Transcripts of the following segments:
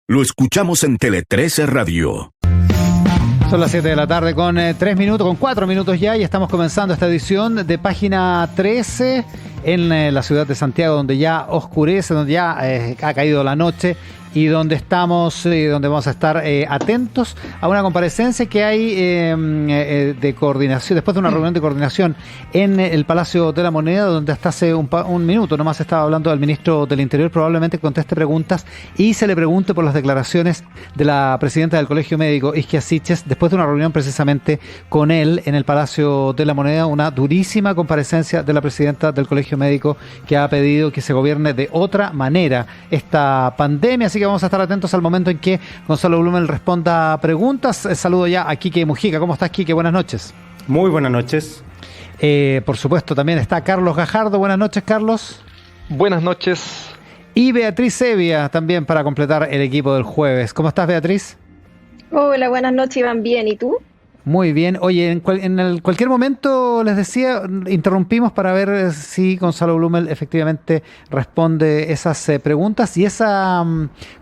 Lo escuchamos en Tele 13 Radio. Son las 7 de la tarde con 4 minutos ya, y estamos comenzando esta edición de Página 13 en la ciudad de Santiago, donde ya oscurece, donde ya ha caído la noche y donde estamos, donde vamos a estar atentos a una comparecencia que hay de coordinación, después de una reunión de coordinación en el Palacio de la Moneda, donde hasta hace un minuto nomás estaba hablando del ministro del Interior. Probablemente conteste preguntas y se le pregunte por las declaraciones de la presidenta del Colegio Médico, Isquia Siches, después de una reunión precisamente con él en el Palacio de la Moneda, una durísima comparecencia de la presidenta del Colegio Médico, que ha pedido que se gobierne de otra manera esta pandemia. Así que vamos a estar atentos al momento en que Gonzalo Blumel responda preguntas. Saludo ya a Quique Mujica. ¿Cómo estás, Quique? Buenas noches. Muy buenas noches. Por supuesto, también está Carlos Gajardo. Buenas noches, Carlos. Buenas noches. Y Beatriz Evia, también para completar el equipo del jueves. ¿Cómo estás, Beatriz? Hola, buenas noches, Iván. Bien, ¿y tú? Muy bien. Oye, en cualquier momento, les decía, interrumpimos para ver si Gonzalo Blumel efectivamente responde esas preguntas. Y esa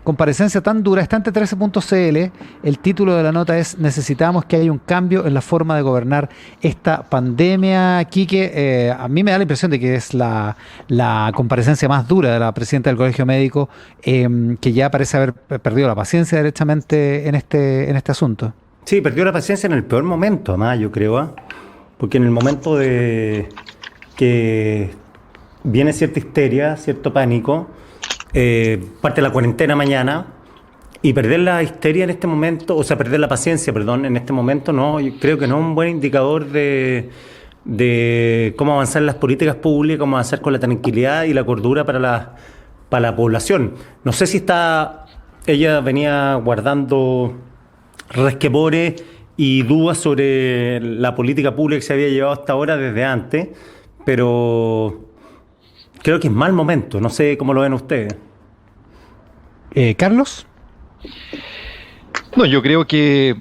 comparecencia tan dura está ante 13.cl. El título de la nota es: necesitamos que haya un cambio en la forma de gobernar esta pandemia. Quique, a mí me da la impresión de que es la comparecencia más dura de la presidenta del Colegio Médico, que ya parece haber perdido la paciencia derechamente en este asunto. Sí, perdió la paciencia en el peor momento, además, yo creo, porque en el momento de que viene cierta histeria, cierto pánico, parte la cuarentena mañana, y perder la histeria en este momento, o sea, perder la paciencia, perdón, en este momento, no, yo creo que no es un buen indicador de cómo avanzar en las políticas públicas, cómo avanzar con la tranquilidad y la cordura para la población. No sé si ella venía guardando resquemores y dudas sobre la política pública que se había llevado hasta ahora desde antes, pero creo que es mal momento. No sé cómo lo ven ustedes. ¿Carlos? No, yo creo que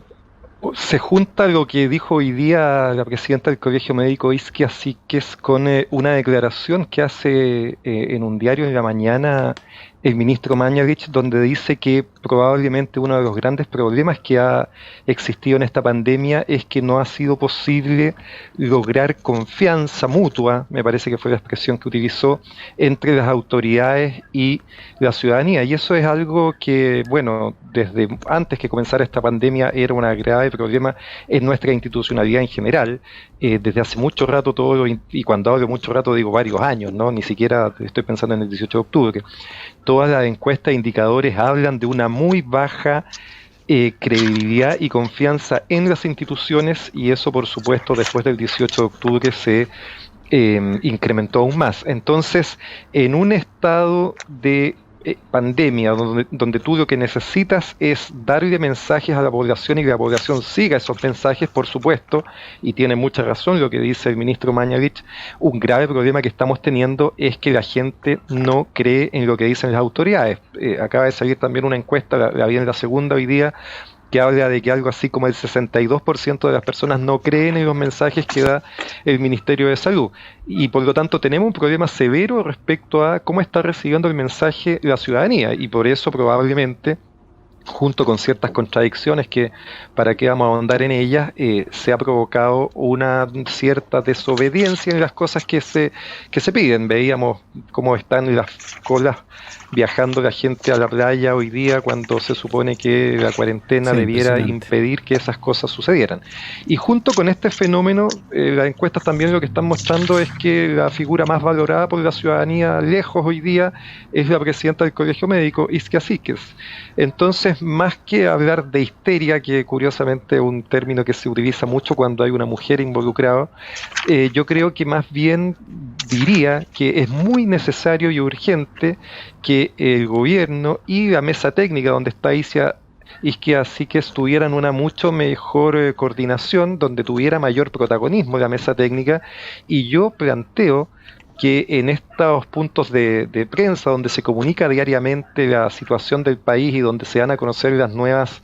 se junta lo que dijo hoy día la presidenta del Colegio Médico, Isquia Siches, con una declaración que hace en un diario en la mañana el ministro Mañalich, donde dice que probablemente uno de los grandes problemas que ha existido en esta pandemia es que no ha sido posible lograr confianza mutua, me parece que fue la expresión que utilizó, entre las autoridades y la ciudadanía. Y eso es algo que, bueno, desde antes que comenzara esta pandemia era un grave problema en nuestra institucionalidad en general. Desde hace mucho rato, y cuando hablo de mucho rato digo varios años, ¿no? Ni siquiera estoy pensando en el 18 de octubre. Todas las encuestas e indicadores hablan de una muy baja credibilidad y confianza en las instituciones, y eso, por supuesto, después del 18 de octubre se incrementó aún más. Entonces, en un estado de pandemia, donde tú lo que necesitas es darle mensajes a la población y que la población siga esos mensajes, por supuesto, y tiene mucha razón lo que dice el ministro Mañalich, un grave problema que estamos teniendo es que la gente no cree en lo que dicen las autoridades. Acaba de salir también una encuesta, la vi en la segunda hoy día, que habla de que algo así como el 62% de las personas no creen en los mensajes que da el Ministerio de Salud. Y por lo tanto tenemos un problema severo respecto a cómo está recibiendo el mensaje la ciudadanía. Y por eso probablemente, junto con ciertas contradicciones que, para qué vamos a ahondar en ellas, se ha provocado una cierta desobediencia en las cosas que se piden. Veíamos cómo están las colas viajando la gente a la playa hoy día, cuando se supone que la cuarentena debiera impedir que esas cosas sucedieran. Y junto con este fenómeno, las encuestas también lo que están mostrando es que la figura más valorada por la ciudadanía lejos hoy día es la presidenta del Colegio Médico, Isquia Siches. Entonces, más que hablar de histeria, que curiosamente es un término que se utiliza mucho cuando hay una mujer involucrada, yo creo que más bien diría que es muy necesario y urgente que el gobierno y la mesa técnica donde está Isquia Siches tuvieran una mucho mejor coordinación, donde tuviera mayor protagonismo la mesa técnica. Y yo planteo que en estos puntos de prensa donde se comunica diariamente la situación del país y donde se dan a conocer las nuevas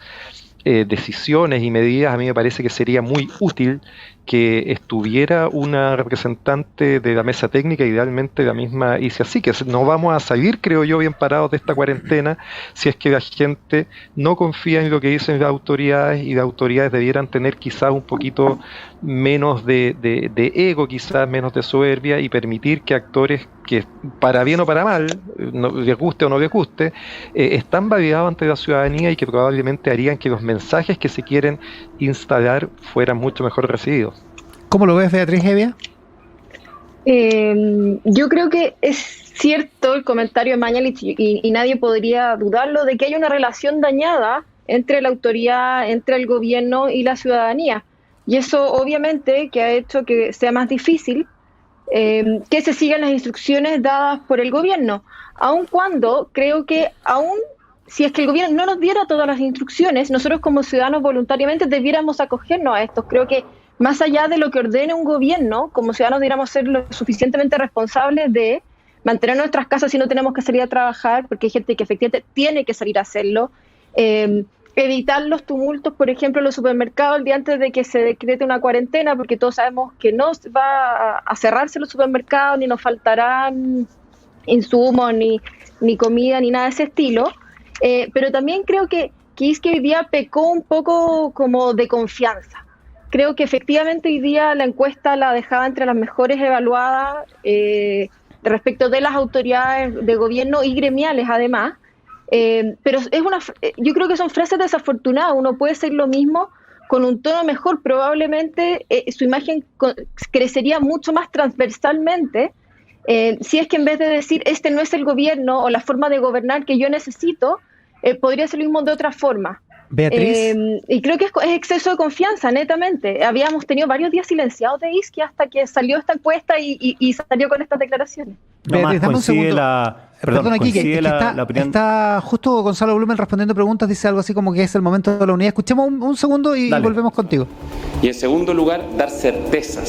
decisiones y medidas, a mí me parece que sería muy útil que estuviera una representante de la mesa técnica, idealmente la misma Isia Síquez. No vamos a salir, creo yo, bien parados de esta cuarentena si es que la gente no confía en lo que dicen las autoridades, y las autoridades debieran tener quizás un poquito menos de ego, quizás menos de soberbia, y permitir que actores que, para bien o para mal, les guste o no les guste, están validados ante la ciudadanía y que probablemente harían que los mensajes que se quieren instalar fueran mucho mejor recibidos. ¿Cómo lo ves, Beatriz Hevia? Yo creo que es cierto el comentario de Mañalich, y nadie podría dudarlo, de que hay una relación dañada entre la autoridad, entre el gobierno y la ciudadanía. Y eso obviamente que ha hecho que sea más difícil que se sigan las instrucciones dadas por el gobierno, aun cuando creo que aún si es que el gobierno no nos diera todas las instrucciones, nosotros como ciudadanos voluntariamente debiéramos acogernos a esto. Creo que más allá de lo que ordene un gobierno, como ciudadanos debiéramos ser lo suficientemente responsables de mantener nuestras casas si no tenemos que salir a trabajar, porque hay gente que efectivamente tiene que salir a hacerlo. Evitar los tumultos, por ejemplo, en los supermercados el día antes de que se decrete una cuarentena, porque todos sabemos que no va a cerrarse los supermercados, ni nos faltarán insumos, ni comida, ni nada de ese estilo. Pero también creo que Isquia hoy día pecó un poco como de confianza. Creo que efectivamente hoy día la encuesta la dejaba entre las mejores evaluadas respecto de las autoridades de gobierno y gremiales además. Pero yo creo que son frases desafortunadas. Uno puede ser lo mismo con un tono mejor. Probablemente su imagen crecería mucho más transversalmente si es que en vez de decir este no es el gobierno o la forma de gobernar que yo necesito, podría ser lo mismo de otra forma. Beatriz. Y creo que es exceso de confianza, netamente. Habíamos tenido varios días silenciados de Isquia hasta que salió esta encuesta y salió con estas declaraciones. Beatriz, dame un segundo. Perdón, aquí, que está justo Gonzalo Blumen respondiendo preguntas, dice algo así como que es el momento de la unidad. Escuchemos un segundo y Dale. Volvemos contigo. Y en segundo lugar, dar certeza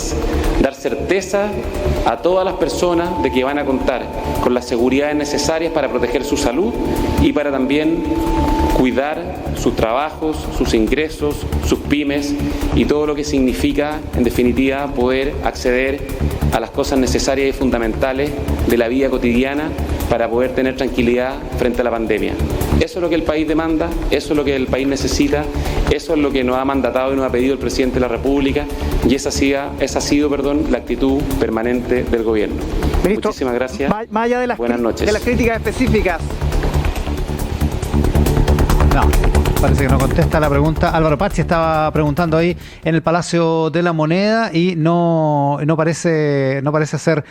a todas las personas de que van a contar con las seguridades necesarias para proteger su salud y para también cuidar sus trabajos, sus ingresos, sus pymes y todo lo que significa, en definitiva, poder acceder a las cosas necesarias y fundamentales de la vida cotidiana para poder tener tranquilidad frente a la pandemia. Eso es lo que el país demanda, eso es lo que el país necesita, eso es lo que nos ha mandatado y nos ha pedido el presidente de la República, y esa ha sido la actitud permanente del gobierno. Ministro, muchísimas gracias. Más allá de buenas noches. De las críticas específicas. No, parece que no contesta la pregunta. Álvaro Pazzi estaba preguntando ahí en el Palacio de la Moneda y no parece ser,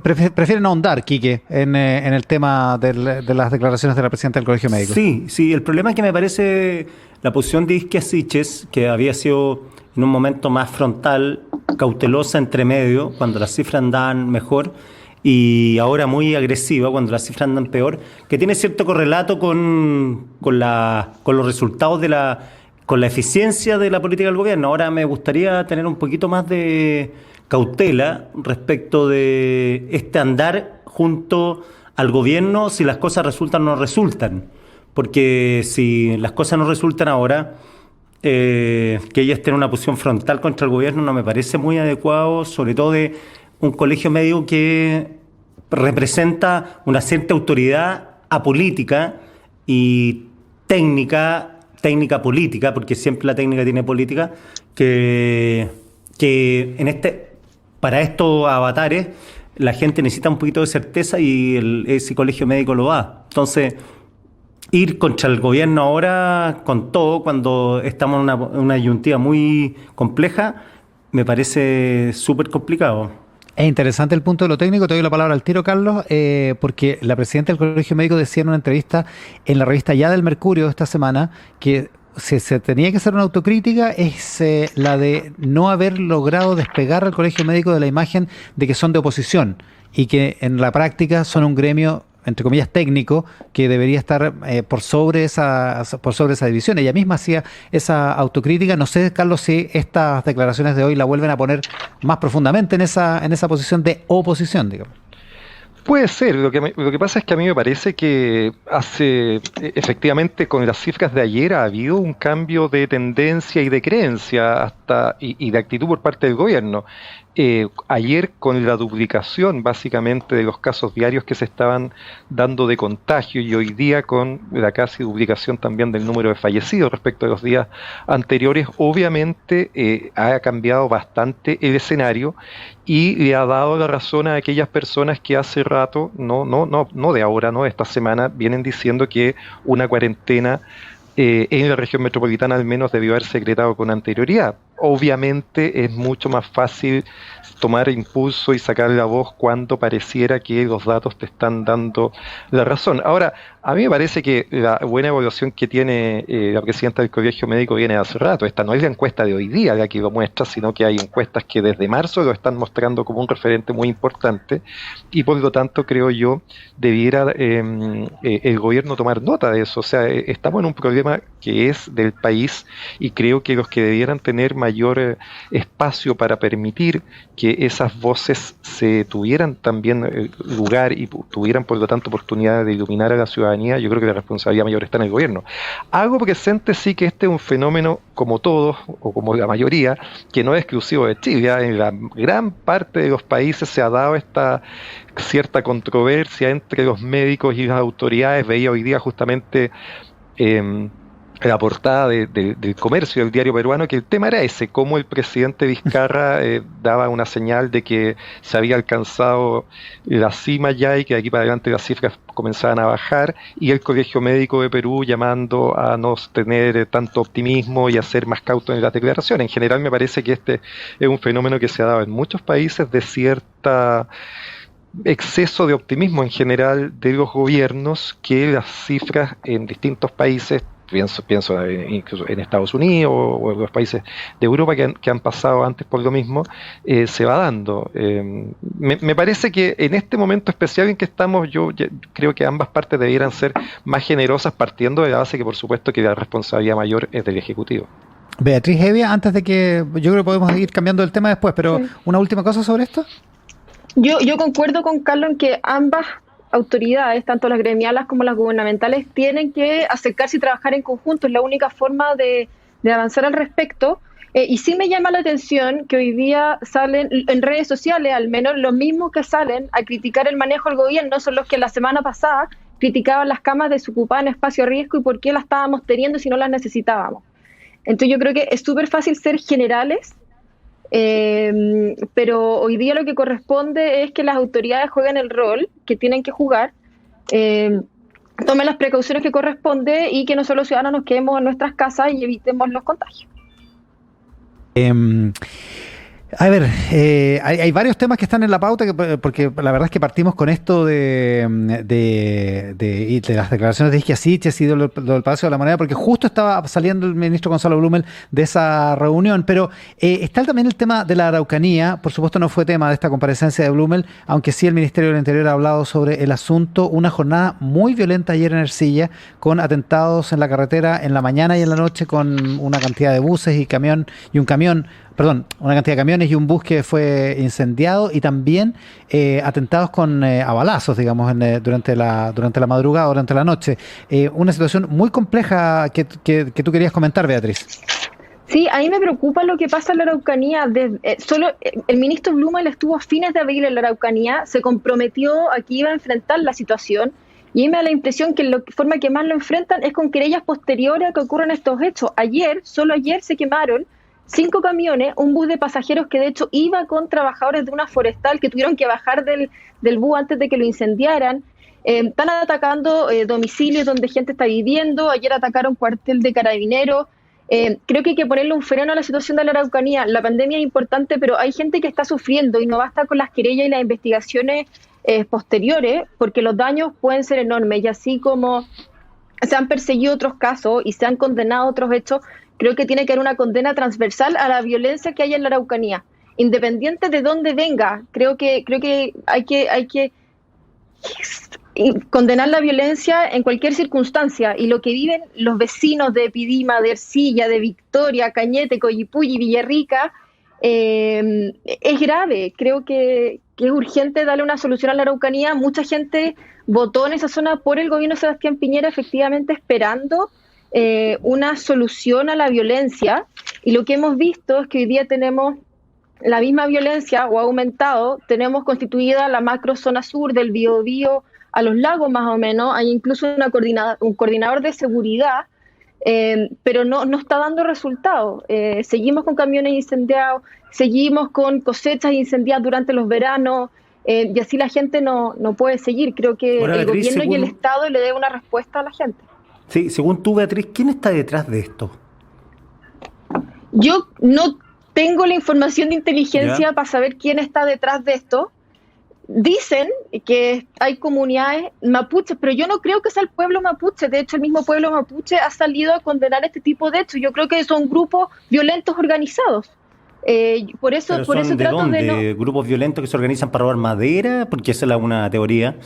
prefieren ahondar, Quique, en el tema de las declaraciones de la presidenta del Colegio Médico. Sí, el problema es que me parece la posición de Isquia Síquez, que había sido en un momento más frontal, cautelosa entre medio, cuando las cifras andaban mejor, y ahora muy agresiva cuando las cifras andan peor, que tiene cierto correlato con los resultados con la eficiencia de la política del gobierno. Ahora me gustaría tener un poquito más de cautela respecto de este andar junto al gobierno si las cosas resultan o no resultan. Porque si las cosas no resultan ahora, que ella esté en una posición frontal contra el gobierno no me parece muy adecuado, sobre todo de un colegio médico que representa una cierta autoridad apolítica y técnica política, porque siempre la técnica tiene política, que para estos avatares la gente necesita un poquito de certeza y ese colegio médico lo da. Entonces, ir contra el gobierno ahora con todo, cuando estamos en una disyuntiva muy compleja, me parece súper complicado. Es interesante el punto de lo técnico. Te doy la palabra al tiro, Carlos, porque la presidenta del Colegio Médico decía en una entrevista en la revista Ya del Mercurio esta semana que si se tenía que hacer una autocrítica es la de no haber logrado despegar al Colegio Médico de la imagen de que son de oposición y que en la práctica son un gremio, entre comillas, técnico, que debería estar por sobre esa división. Ella misma hacía esa autocrítica. No sé, Carlos, si estas declaraciones de hoy la vuelven a poner más profundamente en esa posición de oposición, digamos. Puede ser, lo que pasa es que a mí me parece que efectivamente con las cifras de ayer ha habido un cambio de tendencia y de creencia y de actitud por parte del gobierno. Ayer con la duplicación básicamente de los casos diarios que se estaban dando de contagio y hoy día con la casi duplicación también del número de fallecidos respecto a los días anteriores, obviamente ha cambiado bastante el escenario y le ha dado la razón a aquellas personas que hace rato, no de ahora, no de esta semana, vienen diciendo que una cuarentena en la región metropolitana al menos debió haberse decretado con anterioridad. Obviamente es mucho más fácil tomar impulso y sacar la voz cuando pareciera que los datos te están dando la razón. Ahora, a mí me parece que la buena evaluación que tiene la presidenta del Colegio Médico viene de hace rato. Esta no es la encuesta de hoy día la que lo muestra, sino que hay encuestas que desde marzo lo están mostrando como un referente muy importante y por lo tanto creo yo debiera el gobierno tomar nota de eso. O sea, estamos en un problema que es del país y creo que los que debieran tener mayor espacio para permitir que esas voces se tuvieran también lugar y tuvieran por lo tanto oportunidad de iluminar a la ciudadanía, yo creo que la responsabilidad mayor está en el gobierno. Hago presente sí que este es un fenómeno como todos o como la mayoría que no es exclusivo de Chile. En la gran parte de los países se ha dado esta cierta controversia entre los médicos y las autoridades. Veía hoy día justamente la portada del Comercio del diario peruano, que el tema era ese, cómo el presidente Vizcarra daba una señal de que se había alcanzado la cima ya y que de aquí para adelante las cifras comenzaban a bajar, y el Colegio Médico de Perú llamando a no tener tanto optimismo y a ser más cautos en las declaraciones. En general me parece que este es un fenómeno que se ha dado en muchos países de cierta exceso de optimismo en general de los gobiernos, que las cifras en distintos países, pienso incluso en Estados Unidos o en los países de Europa que han pasado antes por lo mismo, se va dando. Me parece que en este momento especial en que estamos, yo creo que ambas partes debieran ser más generosas, partiendo de la base que por supuesto que la responsabilidad mayor es del Ejecutivo. Beatriz Hevia, antes de que yo creo que podemos ir cambiando el tema después, pero sí, una última cosa sobre esto. Yo concuerdo con Carlos en que ambas autoridades, tanto las gremiales como las gubernamentales, tienen que acercarse y trabajar en conjunto. Es la única forma de avanzar al respecto. Y sí me llama la atención que hoy día salen en redes sociales, al menos los mismos que salen a criticar el manejo del gobierno son los que la semana pasada criticaban las camas desocupadas en espacio de riesgo y por qué las estábamos teniendo si no las necesitábamos. Entonces yo creo que es súper fácil ser generales, pero hoy día lo que corresponde es que las autoridades jueguen el rol que tienen que jugar, tomen las precauciones que corresponde y que nosotros los ciudadanos nos quedemos en nuestras casas y evitemos los contagios. A ver, hay varios temas que están en la pauta, porque la verdad es que partimos con esto de las declaraciones de Isquia Siches y del Palacio de la Moneda, porque justo estaba saliendo el ministro Gonzalo Blumel de esa reunión, pero está también el tema de la Araucanía. Por supuesto no fue tema de esta comparecencia de Blumel, aunque sí el Ministerio del Interior ha hablado sobre el asunto. Una jornada muy violenta ayer en Ercilla, con atentados en la carretera en la mañana y en la noche, con una cantidad de buses y una cantidad de camiones y un bus que fue incendiado, y también atentados a balazos, digamos, durante la madrugada, durante la noche. Una situación muy compleja que tú querías comentar, Beatriz. Sí, a mí me preocupa lo que pasa en la Araucanía. El ministro Blumel estuvo a fines de abril en la Araucanía, se comprometió a que iba a enfrentar la situación, y a mí me da la impresión que la forma que más lo enfrentan es con querellas posteriores a que ocurran estos hechos. Solo ayer se quemaron 5 camiones, un bus de pasajeros que de hecho iba con trabajadores de una forestal que tuvieron que bajar del bus antes de que lo incendiaran. Están atacando domicilios donde gente está viviendo. Ayer atacaron cuartel de carabineros. Creo que hay que ponerle un freno a la situación de la Araucanía. La pandemia es importante, pero hay gente que está sufriendo y no basta con las querellas y las investigaciones posteriores, porque los daños pueden ser enormes. Y así como se han perseguido otros casos y se han condenado otros hechos, creo que tiene que haber una condena transversal a la violencia que hay en la Araucanía, independiente de dónde venga. Creo que hay que condenar la violencia en cualquier circunstancia, y lo que viven los vecinos de Pidima, de Ercilla, de Victoria, Cañete, Coyipulli, Villarrica, es grave. Creo que que es urgente darle una solución a la Araucanía. Mucha gente votó en esa zona por el gobierno de Sebastián Piñera, efectivamente esperando una solución a la violencia, y lo que hemos visto es que hoy día tenemos la misma violencia o ha aumentado. Tenemos constituida la macro zona sur del Biobío a los lagos más o menos, hay incluso un coordinador de seguridad, pero no está dando resultados. Seguimos con camiones incendiados, seguimos con cosechas incendiadas durante los veranos, y así la gente no puede seguir. Creo que Ahora, el Beatriz, gobierno y el Estado le deben una respuesta a la gente. Sí, según tú, Beatriz, ¿quién está detrás de esto? Yo no tengo la información de inteligencia para saber quién está detrás de esto. Dicen que hay comunidades mapuches, pero yo no creo que sea el pueblo mapuche. De hecho, el mismo pueblo mapuche ha salido a condenar este tipo de hechos. Yo creo que son grupos violentos organizados. Por eso trato de no... ¿Grupos violentos que se organizan para robar madera? Porque esa es una teoría.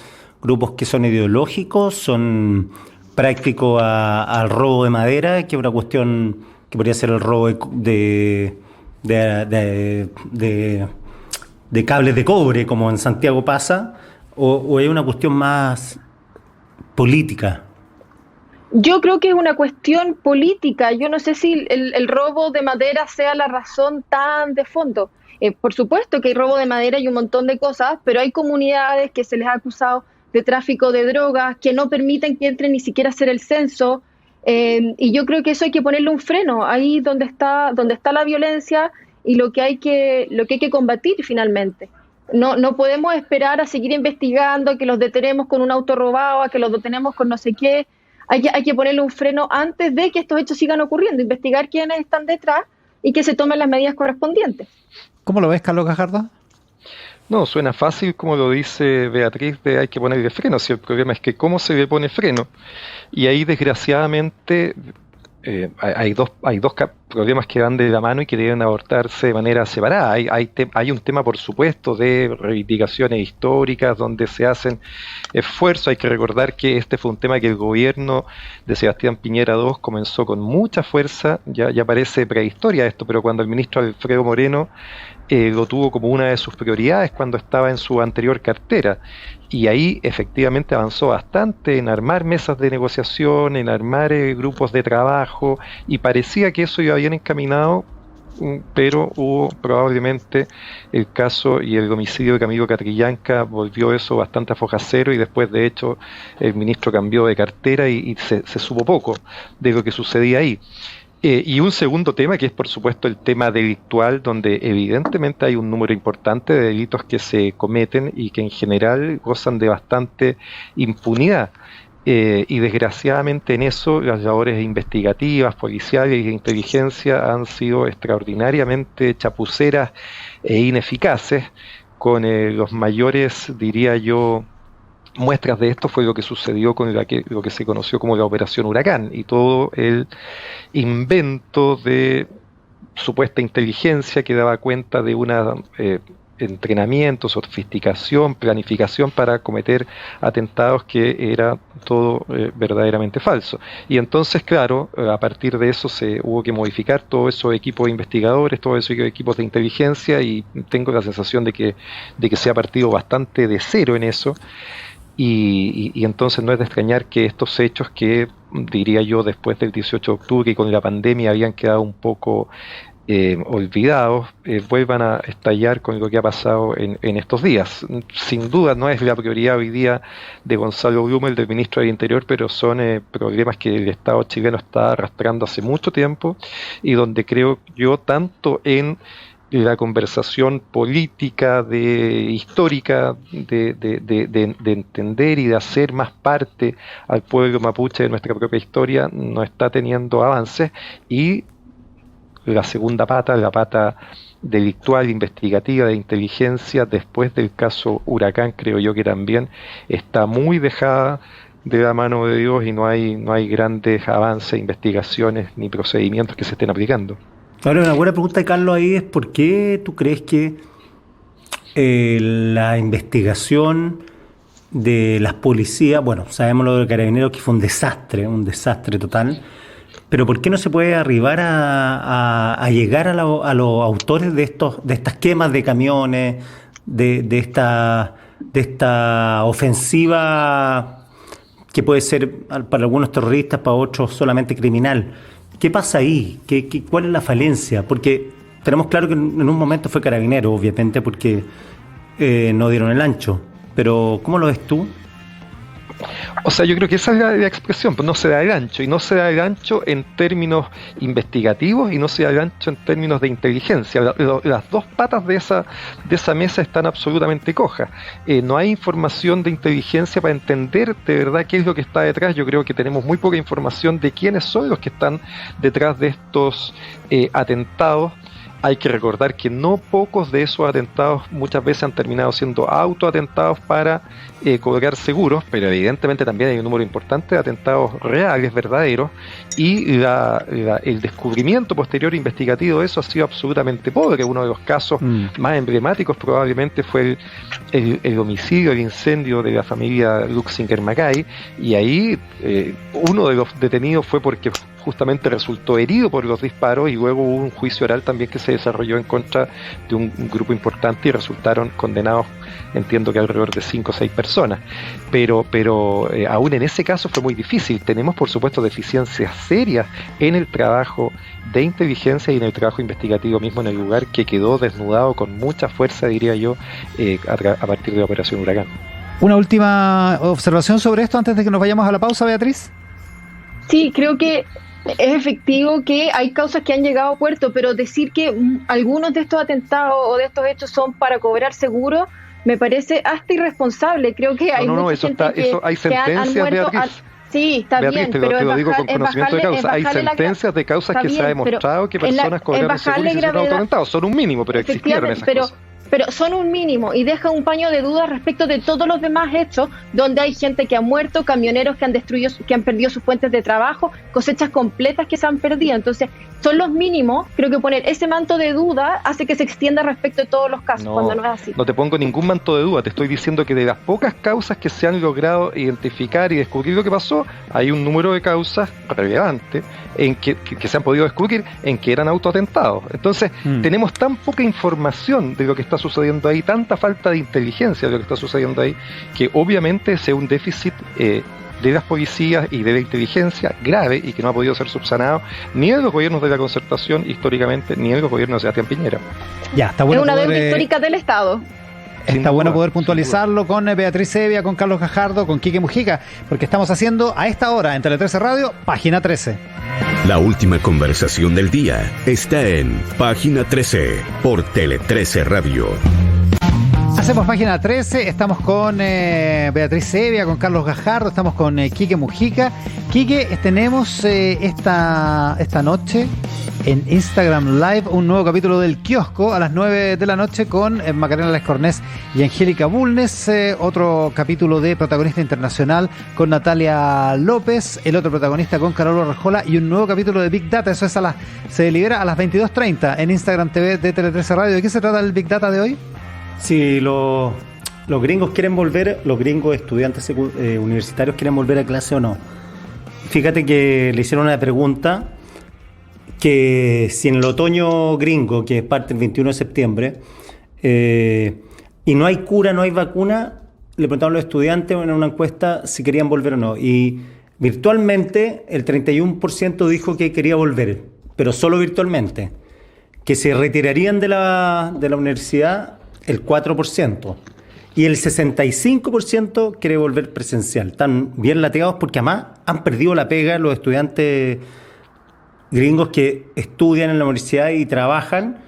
¿Grupos que son ideológicos, son prácticos al robo de madera, que es una cuestión que podría ser el robo de cables de cobre, como en Santiago pasa, o es una cuestión más política? Yo creo que es una cuestión política. Yo no sé si el robo de madera sea la razón tan de fondo. Por supuesto que hay robo de madera y un montón de cosas, pero hay comunidades que se les ha acusado de tráfico de drogas, que no permiten que entren ni siquiera a hacer el censo, y yo creo que eso hay que ponerle un freno, ahí donde está la violencia y lo que hay que combatir finalmente. No podemos esperar a seguir investigando, a que los detenemos con un auto robado, a que los detenemos con no sé qué. Hay que ponerle un freno antes de que estos hechos sigan ocurriendo, investigar quiénes están detrás y que se tomen las medidas correspondientes. ¿Cómo lo ves, Carlos Gajardo? No, suena fácil, como lo dice Beatriz, de hay que ponerle freno. Si el problema es que cómo se le pone freno. Y ahí, desgraciadamente, hay dos problemas que van de la mano y que deben abordarse de manera separada. Hay un tema, por supuesto, de reivindicaciones históricas donde se hacen esfuerzos. Hay que recordar que este fue un tema que el gobierno de Sebastián Piñera II comenzó con mucha fuerza. Ya parece prehistoria esto, pero cuando el ministro Alfredo Moreno lo tuvo como una de sus prioridades cuando estaba en su anterior cartera, y ahí efectivamente avanzó bastante en armar mesas de negociación, en armar grupos de trabajo, y parecía que eso iba bien encaminado, pero hubo probablemente el caso y el homicidio de Camilo Catrillanca volvió eso bastante a foja cero, y después, de hecho, el ministro cambió de cartera y se supo poco de lo que sucedía ahí. Y un segundo tema, que es por supuesto el tema delictual, donde evidentemente hay un número importante de delitos que se cometen y que en general gozan de bastante impunidad. Y desgraciadamente en eso las labores investigativas, policiales y de inteligencia han sido extraordinariamente chapuceras e ineficaces, con los mayores, diría yo, muestras de esto fue lo que sucedió con lo que se conoció como la Operación Huracán y todo el invento de supuesta inteligencia que daba cuenta de una entrenamiento, sofisticación, planificación para cometer atentados, que era todo verdaderamente falso. Y entonces, claro, a partir de eso se hubo que modificar todos esos equipos de investigadores, todos esos equipos de inteligencia, y tengo la sensación de que se ha partido bastante de cero en eso. Y entonces no es de extrañar que estos hechos, que diría yo después del 18 de octubre y con la pandemia habían quedado un poco olvidados, vuelvan a estallar con lo que ha pasado en estos días. Sin duda no es la prioridad hoy día de Gonzalo Blumel, del ministro del Interior, pero son problemas que el Estado chileno está arrastrando hace mucho tiempo, y donde creo yo, tanto en la conversación política, histórica, de entender y de hacer más parte al pueblo mapuche de nuestra propia historia, no está teniendo avances. Y la segunda pata, la pata delictual, investigativa, de inteligencia, después del caso Huracán, creo yo que también está muy dejada de la mano de Dios, y no hay grandes avances, investigaciones ni procedimientos que se estén aplicando. Ahora, una buena pregunta de Carlos ahí es: ¿por qué tú crees que la investigación de las policías, bueno, sabemos lo de Carabineros, que fue un desastre total, pero ¿por qué no se puede arribar a llegar a los autores de estas quemas de camiones, de esta ofensiva que puede ser para algunos terroristas, para otros solamente criminal. ¿Qué pasa ahí? ¿Cuál es la falencia? Porque tenemos claro que en un momento fue Carabinero, obviamente, porque no dieron el ancho. Pero ¿cómo lo ves tú? O sea, yo creo que esa es la expresión, pues no se da el ancho, y no se da el ancho en términos investigativos y no se da el ancho en términos de inteligencia. Las dos patas de esa mesa están absolutamente cojas. No hay información de inteligencia para entender de verdad qué es lo que está detrás. Yo creo que tenemos muy poca información de quiénes son los que están detrás de estos atentados. Hay que recordar que no pocos de esos atentados muchas veces han terminado siendo autoatentados para cobrar seguros, pero evidentemente también hay un número importante de atentados reales, verdaderos, y el descubrimiento posterior investigativo de eso ha sido absolutamente pobre. Uno de los casos más emblemáticos probablemente fue el homicidio, el incendio de la familia Luxinger-Mackay, y ahí uno de los detenidos fue porque justamente resultó herido por los disparos, y luego hubo un juicio oral también que se desarrolló en contra de un grupo importante y resultaron condenados, entiendo que alrededor de 5 o 6 personas, pero aún en ese caso fue muy difícil. Tenemos por supuesto deficiencias serias en el trabajo de inteligencia y en el trabajo investigativo mismo en el lugar, que quedó desnudado con mucha fuerza, diría yo, a partir de la Operación Huracán. Una última observación sobre esto antes de que nos vayamos a la pausa, Beatriz. Sí, creo que es efectivo que hay causas que han llegado a puerto, pero decir que algunos de estos atentados o de estos hechos son para cobrar seguro me parece hasta irresponsable. Creo que hay mucha gente hay sentencias, que han muerto. Sí, está Beatriz, bien, pero te lo digo con conocimiento de causa. Hay sentencias de causas que se ha demostrado que personas cobraron seguro y se hicieron autoatentados. Son un mínimo, pero existieron esas cosas. Pero son un mínimo y deja un paño de duda respecto de todos los demás hechos donde hay gente que ha muerto, camioneros que han perdido sus fuentes de trabajo, cosechas completas que se han perdido. Entonces, son los mínimos. Creo que poner ese manto de duda hace que se extienda respecto de todos los casos, cuando no es así. No te pongo ningún manto de duda, te estoy diciendo que de las pocas causas que se han logrado identificar y descubrir lo que pasó, hay un número de causas relevante en que se han podido descubrir en que eran autoatentados. Entonces, tenemos tan poca información de lo que está sucediendo ahí, tanta falta de inteligencia de lo que está sucediendo ahí, que obviamente es un déficit de las policías y de la inteligencia grave y que no ha podido ser subsanado ni en los gobiernos de la Concertación históricamente, ni en los gobiernos de Sebastián Piñera. Ya, está bueno. Es una deuda histórica del Estado. Está bueno poder puntualizarlo con Beatriz Hevia, con Carlos Gajardo, con Quique Mujica, porque estamos haciendo a esta hora en Tele 13 Radio, Página 13. La última conversación del día está en Página 13 por Tele 13 Radio. Hacemos Página 13, estamos con Beatriz Hevia, con Carlos Gajardo, estamos con Quique Mujica. Quique, tenemos esta noche en Instagram Live un nuevo capítulo del Kiosco a las 9 de la noche con Macarena Lescornés y Angélica Bulnes, otro capítulo de Protagonista Internacional con Natalia López, el otro protagonista con Carolo Rajola, y un nuevo capítulo de Big Data. Eso es se libera a las 22:30 en Instagram TV de Tele 13 Radio. ¿De qué se trata el Big Data de hoy? Sí, los gringos quieren volver, los gringos estudiantes universitarios quieren volver a clase o no. Fíjate que le hicieron una pregunta que si en el otoño gringo, que parte el 21 de septiembre, y no hay cura, no hay vacuna, le preguntaron a los estudiantes en una encuesta si querían volver o no. Y virtualmente el 31% dijo que quería volver, pero solo virtualmente. Que se retirarían de la universidad el 4%. Y el 65% quiere volver presencial. Están bien lateados porque además han perdido la pega los estudiantes gringos que estudian en la universidad y trabajan.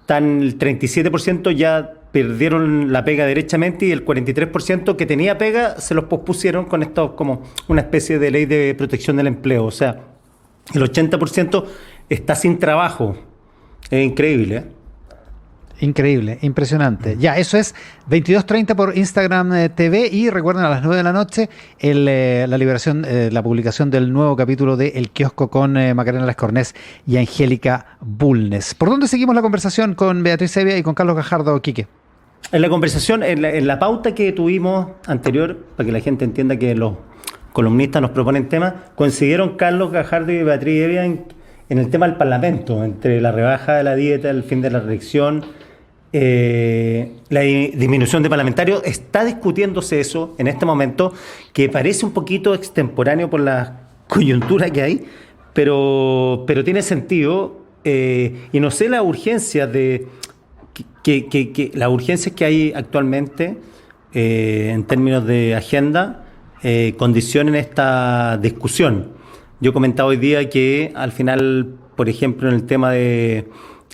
El 37% ya perdieron la pega derechamente y el 43% que tenía pega se los pospusieron con esto como una especie de ley de protección del empleo. O sea, el 80% está sin trabajo. Es increíble, ¿eh? Increíble, impresionante. Ya, eso es 22:30 por Instagram TV y recuerden a las 9 de la noche la liberación, la publicación del nuevo capítulo de El Kiosco con Macarena Lescornés y Angélica Bulnes. ¿Por dónde seguimos la conversación con Beatriz Hevia y con Carlos Gajardo, Quique? En la conversación, en la pauta que tuvimos anterior, para que la gente entienda que los columnistas nos proponen temas, coincidieron Carlos Gajardo y Beatriz Hevia en el tema del Parlamento, entre la rebaja de la dieta, el fin de la reelección, la disminución de parlamentarios. Está discutiéndose eso en este momento, que parece un poquito extemporáneo por la coyuntura que hay, pero tiene sentido, y no sé la urgencia las urgencias que hay actualmente en términos de agenda condicionen esta discusión. Yo he comentado hoy día que al final, por ejemplo, en el tema de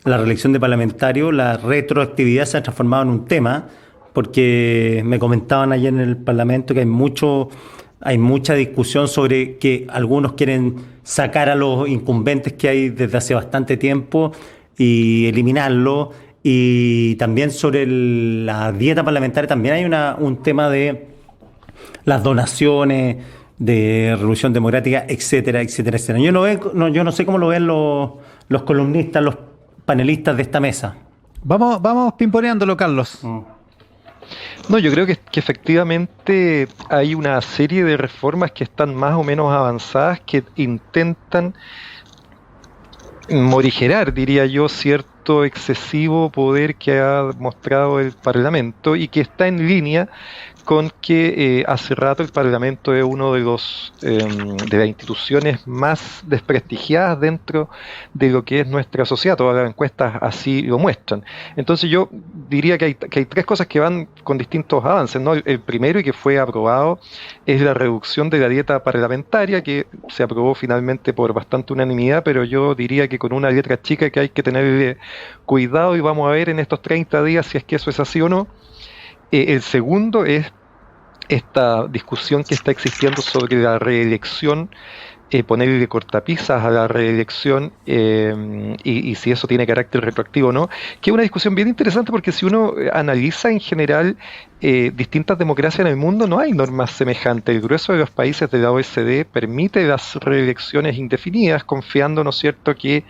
la reelección de parlamentarios, la retroactividad se ha transformado en un tema, porque me comentaban ayer en el Parlamento que hay mucha discusión sobre que algunos quieren sacar a los incumbentes que hay desde hace bastante tiempo y eliminarlo, y también sobre la dieta parlamentaria también hay un tema de las donaciones, de Revolución Democrática, etcétera, etcétera, etcétera. Yo no sé cómo lo ven los columnistas, los panelistas de esta mesa. Vamos pimponeándolo, Carlos. No, yo creo que efectivamente hay una serie de reformas que están más o menos avanzadas que intentan morigerar, diría yo, cierto excesivo poder que ha mostrado el Parlamento y que está en línea con que hace rato el Parlamento es uno de las instituciones más desprestigiadas dentro de lo que es nuestra sociedad. Todas las encuestas así lo muestran. Entonces yo diría que hay tres cosas que van con distintos avances, ¿no? El primero, y que fue aprobado, es la reducción de la dieta parlamentaria, que se aprobó finalmente por bastante unanimidad, pero yo diría que con una letra chica que hay que tener cuidado, y vamos a ver en estos 30 días si es que eso es así o no. El segundo es esta discusión que está existiendo sobre la reelección, ponerle cortapisas a la reelección y si eso tiene carácter retroactivo o no, que es una discusión bien interesante, porque si uno analiza en general distintas democracias en el mundo, no hay normas semejantes. El grueso de los países de la OECD permite las reelecciones indefinidas, confiando, ¿no es cierto?, que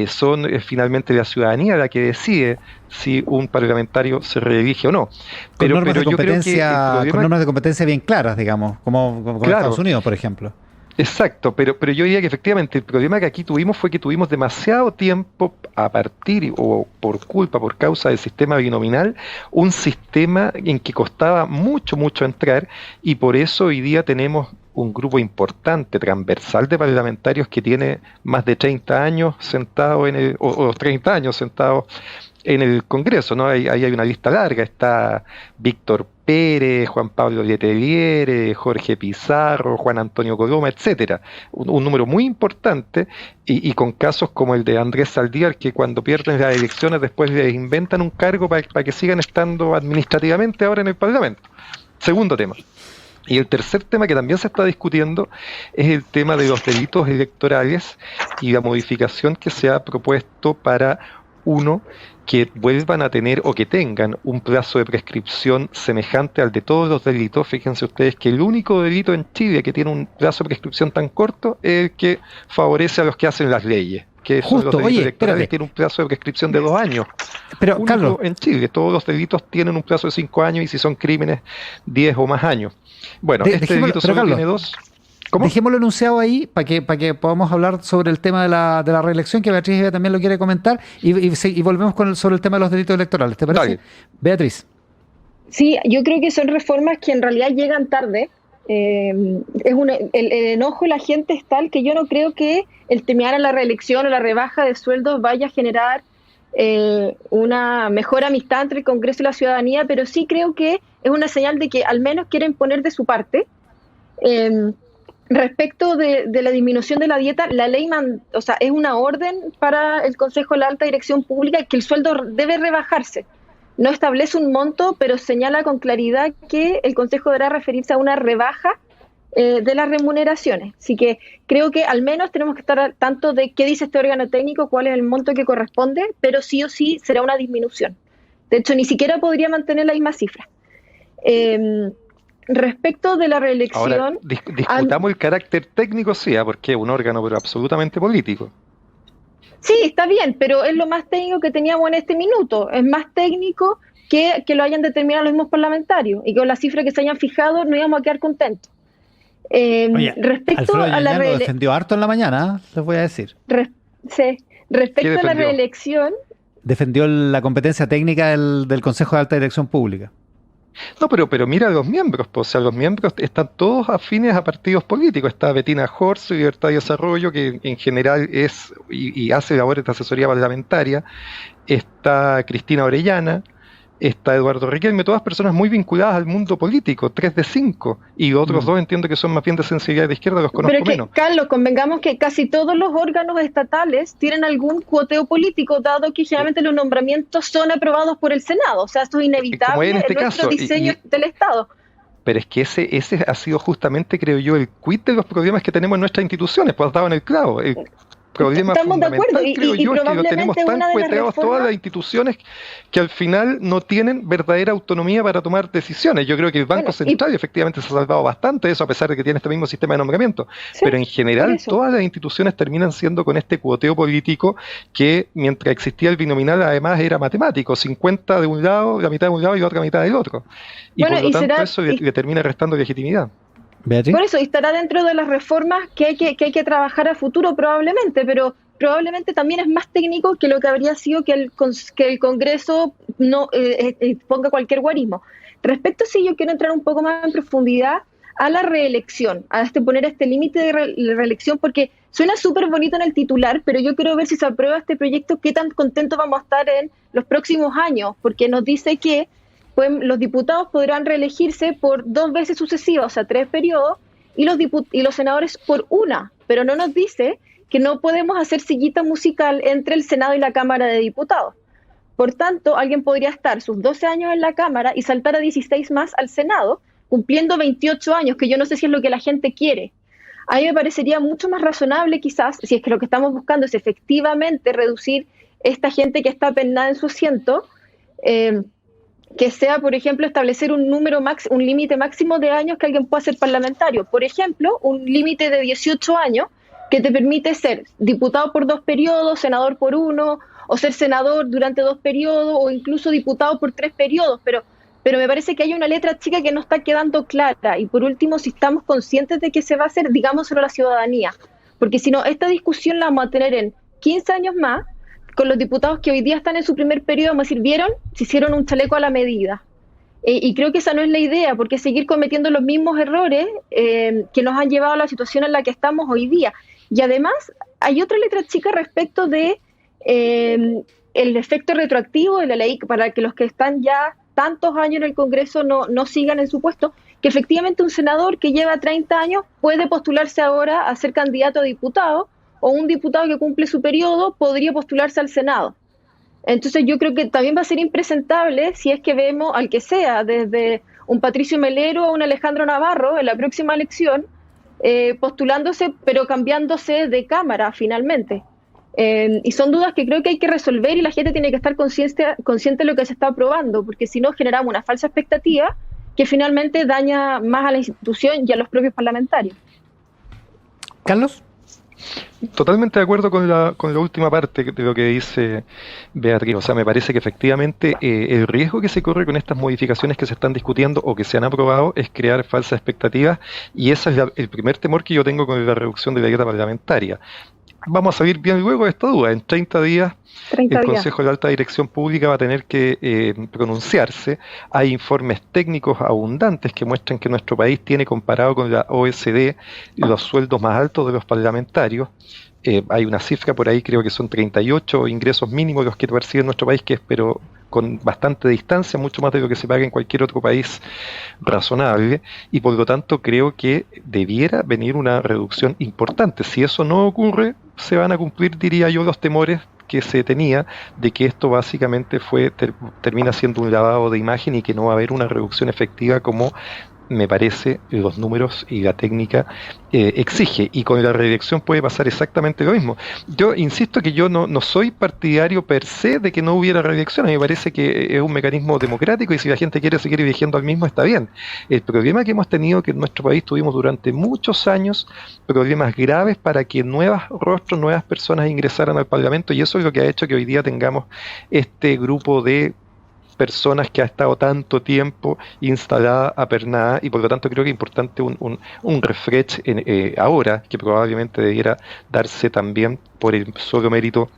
son finalmente la ciudadanía la que decide si un parlamentario se reelige o no. Con normas de competencia bien claras, digamos, como claro, Estados Unidos, por ejemplo. Exacto, pero yo diría que efectivamente el problema que aquí tuvimos fue que tuvimos demasiado tiempo a partir o por causa del sistema binominal, un sistema en que costaba mucho entrar, y por eso hoy día tenemos un grupo importante, transversal de parlamentarios que tiene más de 30 años sentados o 30 años sentados en el Congreso, ¿no? Ahí hay una lista larga, está Víctor Pérez, Juan Pablo Letelier, Jorge Pizarro, Juan Antonio Coloma, etcétera. Un número muy importante, y con casos como el de Andrés Saldívar, que cuando pierden las elecciones después les inventan un cargo para que sigan estando administrativamente ahora en el Parlamento. Segundo tema. Y el tercer tema que también se está discutiendo es el tema de los delitos electorales y la modificación que se ha propuesto para que vuelvan a tener o que tengan un plazo de prescripción semejante al de todos los delitos. Fíjense ustedes que el único delito en Chile que tiene un plazo de prescripción tan corto es el que favorece a los que hacen las leyes, que son los delitos electorales, que tienen un plazo de prescripción de 2 años. Pero, único Carlos, en Chile, todos los delitos tienen un plazo de 5 años, y si son crímenes, 10 o más años. Bueno, este delito solo tiene 2. ¿Cómo? Dejémoslo enunciado ahí para que podamos hablar sobre el tema de la reelección, que Beatriz también lo quiere comentar, y volvemos sobre el tema de los delitos electorales. ¿Te parece? Dale. Beatriz. Sí, yo creo que son reformas que en realidad llegan tarde. El enojo de la gente es tal que yo no creo que el terminar a la reelección o la rebaja de sueldos vaya a generar una mejor amistad entre el Congreso y la ciudadanía, pero sí creo que es una señal de que al menos quieren poner de su parte. Respecto de la disminución de la dieta, la ley es una orden para el Consejo de la Alta Dirección Pública que el sueldo debe rebajarse. No establece un monto, pero señala con claridad que el Consejo deberá referirse a una rebaja de las remuneraciones. Así que creo que al menos tenemos que estar al tanto de qué dice este órgano técnico, cuál es el monto que corresponde, pero sí o sí será una disminución. De hecho, ni siquiera podría mantener la misma cifra. Respecto de la reelección... Ahora, discutamos el carácter técnico, sí, porque es un órgano pero absolutamente político. Sí, está bien, pero es lo más técnico que teníamos en este minuto. Es más técnico que lo hayan determinado los mismos parlamentarios, y con la cifra que se hayan fijado no íbamos a quedar contentos. Respecto Alfredo a la reelección... defendió harto en la mañana, les voy a decir. Respecto a la reelección, defendió la competencia técnica del Consejo de Alta Dirección Pública. No, pero mira los miembros, pues, o sea, los miembros están todos afines a partidos políticos. Está Bettina Horst, Libertad y Desarrollo, que en general es y hace labores de asesoría parlamentaria. Está Cristina Orellana, está Eduardo Riquelme, todas personas muy vinculadas al mundo político, 3 de 5, y otros dos entiendo que son más bien de sensibilidad de izquierda, los conozco Pero que, menos. Carlos, convengamos que casi todos los órganos estatales tienen algún cuoteo político, dado que generalmente los nombramientos son aprobados por el Senado. O sea, esto es inevitable Como en este en nuestro caso, diseño del Estado. Pero es que ese ha sido justamente, creo yo, el quid de los problemas que tenemos en nuestras instituciones, pues has dado en el clavo. El problema Estamos de fundamental, acuerdo, creo yo, es que lo tenemos probablemente tan una de las cueteados todas reformas- las instituciones que al final no tienen verdadera autonomía para tomar decisiones. Yo creo que el Banco Bueno, Central efectivamente se ha salvado bastante de eso, a pesar de que tiene este mismo sistema de nombramiento. Sí, Pero en por general, eso. todas las instituciones terminan siendo con este cuoteo político que, mientras existía el binominal, además era matemático, 50 de un lado, la mitad de un lado y la otra mitad del otro. Y Bueno, por lo y tanto será- eso le termina restando legitimidad. Beatriz. Por eso, y estará dentro de las reformas que hay que trabajar a futuro probablemente, pero probablemente también es más técnico que lo que habría sido que el Congreso no ponga cualquier guarismo. Respecto, sí, yo quiero entrar un poco más en profundidad a la reelección, a poner este límite de reelección, porque suena súper bonito en el titular, pero yo quiero ver si se aprueba este proyecto, qué tan contentos vamos a estar en los próximos años, porque nos dice que los diputados podrán reelegirse por 2 veces sucesivas, o sea, 3 periodos, y los senadores por una, pero no nos dice que no podemos hacer sillita musical entre el Senado y la Cámara de Diputados. Por tanto, alguien podría estar sus 12 años en la Cámara y saltar a 16 más al Senado, cumpliendo 28 años, que yo no sé si es lo que la gente quiere. A mí me parecería mucho más razonable quizás, si es que lo que estamos buscando es efectivamente reducir esta gente que está pernada en su asiento, que sea, por ejemplo, establecer un límite máximo de años que alguien pueda ser parlamentario. Por ejemplo, un límite de 18 años que te permite ser diputado por 2 periodos, senador por 1, o ser senador durante 2 periodos, o incluso diputado por 3 periodos. Pero me parece que hay una letra chica que no está quedando clara. Y por último, si estamos conscientes de que se va a hacer, digámoslo a la ciudadanía. Porque si no, esta discusión la vamos a tener en 15 años más, con los diputados que hoy día están en su primer periodo, vamos a decir, ¿vieron? Se hicieron un chaleco a la medida. Y creo que esa no es la idea, porque seguir cometiendo los mismos errores que nos han llevado a la situación en la que estamos hoy día. Y además, hay otra letra chica respecto de el efecto retroactivo de la ley, para que los que están ya tantos años en el Congreso no sigan en su puesto, que efectivamente un senador que lleva 30 años puede postularse ahora a ser candidato a diputado, o un diputado que cumple su periodo podría postularse al Senado. Entonces yo creo que también va a ser impresentable si es que vemos al que sea, desde un Patricio Melero a un Alejandro Navarro en la próxima elección, postulándose pero cambiándose de cámara finalmente. Y son dudas que creo que hay que resolver, y la gente tiene que estar consciente de lo que se está aprobando, porque si no generamos una falsa expectativa que finalmente daña más a la institución y a los propios parlamentarios. Carlos. Totalmente de acuerdo con la última parte de lo que dice Beatriz. O sea, me parece que efectivamente el riesgo que se corre con estas modificaciones que se están discutiendo o que se han aprobado es crear falsas expectativas, y ese es el primer temor que yo tengo con la reducción de la dieta parlamentaria. Vamos a salir bien luego de esta duda. En 30 días el Consejo de Alta Dirección Pública va a tener que pronunciarse. Hay informes técnicos abundantes que muestran que nuestro país tiene, comparado con la OECD, los sueldos más altos de los parlamentarios. Hay una cifra por ahí, creo que son 38 ingresos mínimos los que percibe en nuestro país, que es pero con bastante distancia, mucho más de lo que se paga en cualquier otro país razonable, y por lo tanto creo que debiera venir una reducción importante. Si eso no ocurre, se van a cumplir, diría yo, los temores que se tenía de que esto básicamente termina siendo un lavado de imagen y que no va a haber una reducción efectiva como me parece los números y la técnica exige, y con la reelección puede pasar exactamente lo mismo. Yo insisto que yo no soy partidario per se de que no hubiera reelección. A mí me parece que es un mecanismo democrático, y si la gente quiere seguir eligiendo al mismo, está bien. El problema que hemos tenido, que en nuestro país tuvimos durante muchos años problemas graves para que nuevos rostros, nuevas personas ingresaran al Parlamento, y eso es lo que ha hecho que hoy día tengamos este grupo de personas que ha estado tanto tiempo instalada, apernada, y por lo tanto creo que es importante un refresh ahora, que probablemente debiera darse también por el solo mérito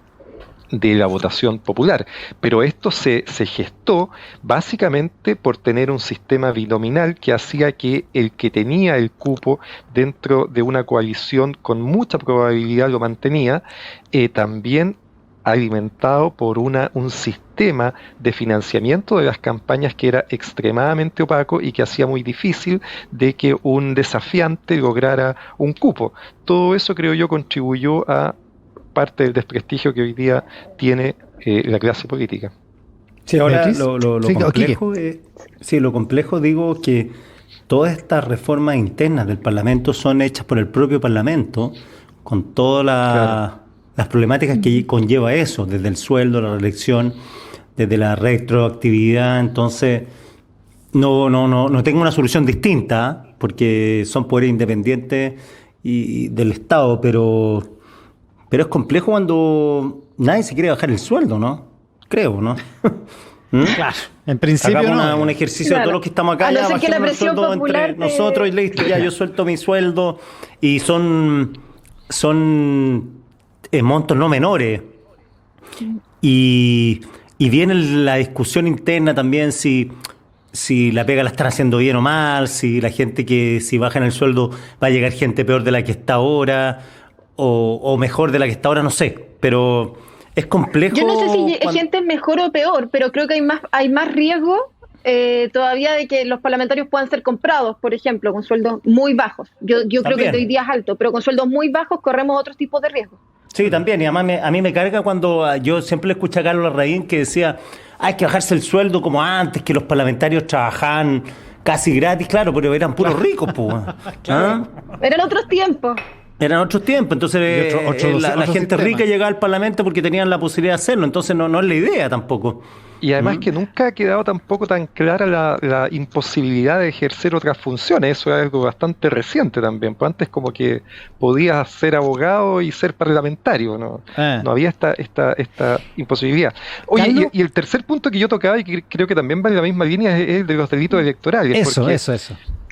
de la votación popular. Pero esto se gestó básicamente por tener un sistema binominal que hacía que el que tenía el cupo dentro de una coalición con mucha probabilidad lo mantenía, también alimentado por un sistema de financiamiento de las campañas que era extremadamente opaco y que hacía muy difícil de que un desafiante lograra un cupo. Todo eso, creo yo, contribuyó a parte del desprestigio que hoy día tiene la clase política. Sí, ahora Beatriz. lo Sí, complejo, lo complejo digo que todas estas reformas internas del Parlamento son hechas por el propio Parlamento, con todas las problemáticas que conlleva eso, desde el sueldo, la reelección, desde la retroactividad. Entonces, no tengo una solución distinta, porque son poderes independientes y del Estado, pero es complejo cuando nadie se quiere bajar el sueldo, ¿no? Creo, ¿no? Claro, en principio Hagamos no. un ejercicio Claro. de todos los que estamos acá, A no ya ser que la bajemos el presión sueldo popular entre nosotros y listo, ya yo suelto mi sueldo, y son montos no menores. Y viene la discusión interna también si la pega la están haciendo bien o mal, si la gente que si bajan el sueldo va a llegar gente peor de la que está ahora o mejor de la que está ahora, no sé, pero es complejo. Yo no sé si gente es mejor o peor, pero creo que hay más riesgo todavía de que los parlamentarios puedan ser comprados, por ejemplo, con sueldos muy bajos. Yo creo que hoy día es alto, pero con sueldos muy bajos corremos otros tipos de riesgos. Sí, también, y además a mí me carga cuando yo siempre le escuché a Carlos Larraín que decía, hay que bajarse el sueldo como antes, que los parlamentarios trabajaban casi gratis, claro, pero eran puros ricos, pues. ¿Ah? Eran otros tiempos. Eran otros tiempos, entonces Y otro la gente sistema. rica llegaba al Parlamento porque tenían la posibilidad de hacerlo, entonces no es la idea tampoco. Y además que nunca ha quedado tampoco tan clara la imposibilidad de ejercer otras funciones. Eso es algo bastante reciente también. Pues antes como que podías ser abogado y ser parlamentario, ¿no? No había esta imposibilidad. Oye, Carlos. y el tercer punto que yo tocaba y que creo que también va en la misma línea es el de los delitos electorales. Eso.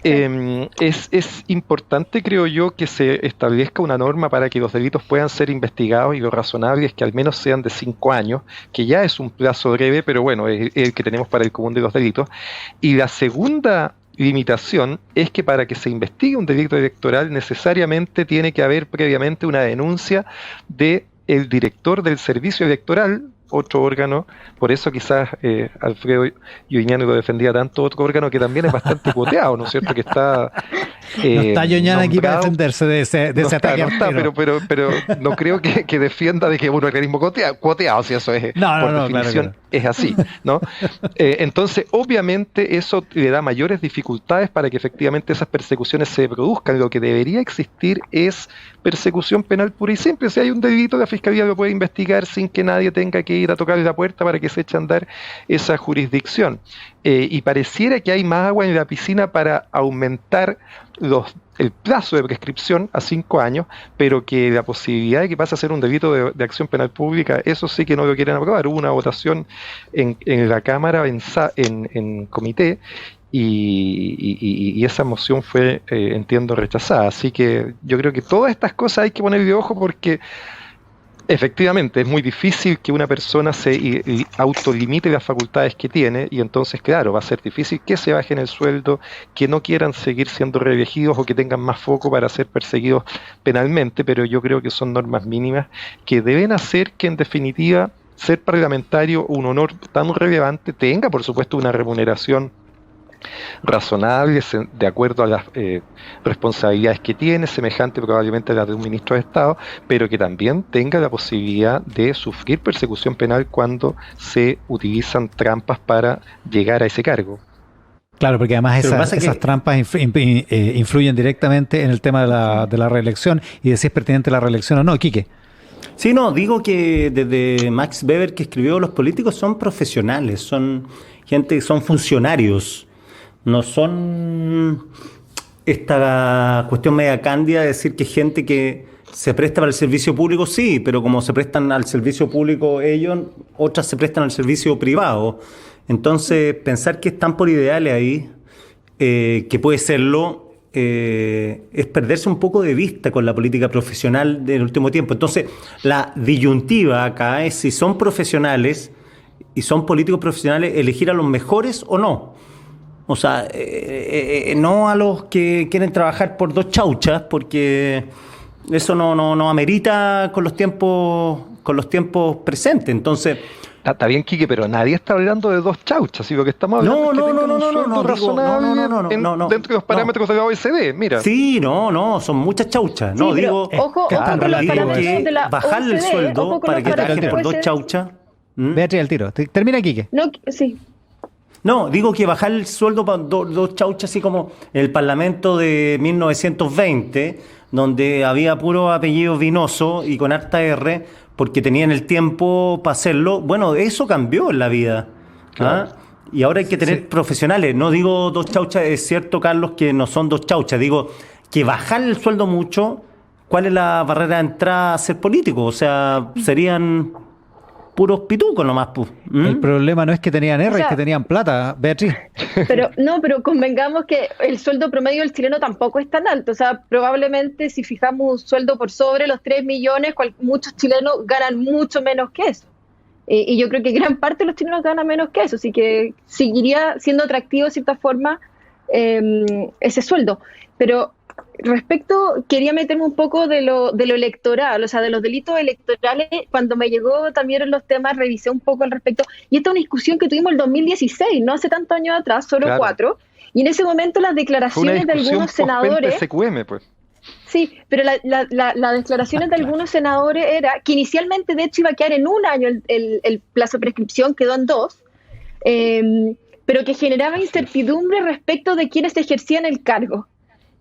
Es importante, creo yo, que se establezca una norma para que los delitos puedan ser investigados, y lo razonable es que al menos sean de 5 años, que ya es un plazo breve, pero bueno, es el que tenemos para el común de los delitos. Y la segunda limitación es que para que se investigue un delito electoral necesariamente tiene que haber previamente una denuncia de el director del servicio electoral, otro órgano, por eso quizás Alfredo Lloñani lo defendía tanto, otro órgano que también es bastante cuoteado, ¿no es cierto? Que está No está Lloñani aquí para nombrado. defenderse de ese No ataque. está, artero. pero no creo que defienda de que es un organismo cuoteado, si eso es, No, por definición, claro. es así, ¿no? Entonces, obviamente, eso le da mayores dificultades para que efectivamente esas persecuciones se produzcan. Lo que debería existir es persecución penal pura y simple. Si hay un delito, la Fiscalía lo puede investigar sin que nadie tenga que ir a tocarle la puerta para que se eche a andar esa jurisdicción. Y pareciera que hay más agua en la piscina para aumentar el plazo de prescripción a 5 años, pero que la posibilidad de que pase a ser un delito de acción penal pública, eso sí que no lo quieren aprobar. Hubo una votación en la Cámara, en comité, y esa moción fue, entiendo, rechazada. Así que yo creo que todas estas cosas hay que ponerle ojo, porque efectivamente es muy difícil que una persona se autolimite las facultades que tiene, y entonces, claro, va a ser difícil que se bajen el sueldo, que no quieran seguir siendo reelegidos o que tengan más foco para ser perseguidos penalmente, pero yo creo que son normas mínimas que deben hacer que, en definitiva, ser parlamentario, un honor tan relevante, tenga, por supuesto, una remuneración razonable, de acuerdo a las responsabilidades que tiene, semejante probablemente a la de un ministro de Estado, pero que también tenga la posibilidad de sufrir persecución penal cuando se utilizan trampas para llegar a ese cargo. Claro, porque además Pero pasa esas que- trampas influyen directamente en el tema de la reelección y de si es pertinente la reelección o no. Quique. Sí, no, digo que desde Max Weber, que escribió, los políticos son profesionales, son gente, son funcionarios, no son esta cuestión media cándida de decir que gente que se presta para el servicio público, sí, pero como se prestan al servicio público ellos, otras se prestan al servicio privado. Entonces, pensar que están por ideales ahí, que puede serlo, es perderse un poco de vista con la política profesional del último tiempo. Entonces, la disyuntiva acá es si son profesionales y son políticos profesionales, elegir a los mejores o no. O sea, no a los que quieren trabajar por dos chauchas, porque eso no amerita con los tiempos presentes. Entonces, Está bien, Quique, pero nadie está hablando de dos chauchas, ¿sí? Lo que estamos hablando es que tengan un sueldo razonable dentro de los parámetros de la OECD, mira. Sí, son muchas chauchas. Sí, ojo con los parámetros de la bajarle el OECD, sueldo para que trabajen por dos chauchas. Beatriz, al tiro. Termina, Quique. Sí. No, digo que bajar el sueldo para dos chauchas, así como el Parlamento de 1920, donde había puro apellido vinoso y con harta R, porque tenían el tiempo para hacerlo. Bueno, eso cambió en la vida. Claro. Y ahora hay que tener profesionales. No digo dos chauchas, es cierto, Carlos, que no son dos chauchas. Digo que bajar el sueldo mucho, ¿cuál es la barrera de entrada a ser político? O sea, serían puros pitucos nomás. El problema no es que tenían R, es que tenían plata, Beatriz. Pero convengamos que el sueldo promedio del chileno tampoco es tan alto. O sea, probablemente si fijamos un sueldo por sobre los 3 millones, muchos chilenos ganan mucho menos que eso. Y yo creo que gran parte de los chilenos ganan menos que eso. Así que seguiría siendo atractivo de cierta forma ese sueldo. Pero quería meterme un poco de lo electoral, o sea, de los delitos electorales. Cuando me llegó también en los temas, revisé un poco al respecto. Y esta es una discusión que tuvimos en el 2016, no hace tantos años atrás, solo 4. Y en ese momento las declaraciones de algunos senadores... SQM, pues. Sí, pero las declaraciones de algunos senadores era que inicialmente, de hecho, iba a quedar en 1 año el plazo de prescripción, quedó en 2, pero que generaba incertidumbre respecto de quienes ejercían el cargo.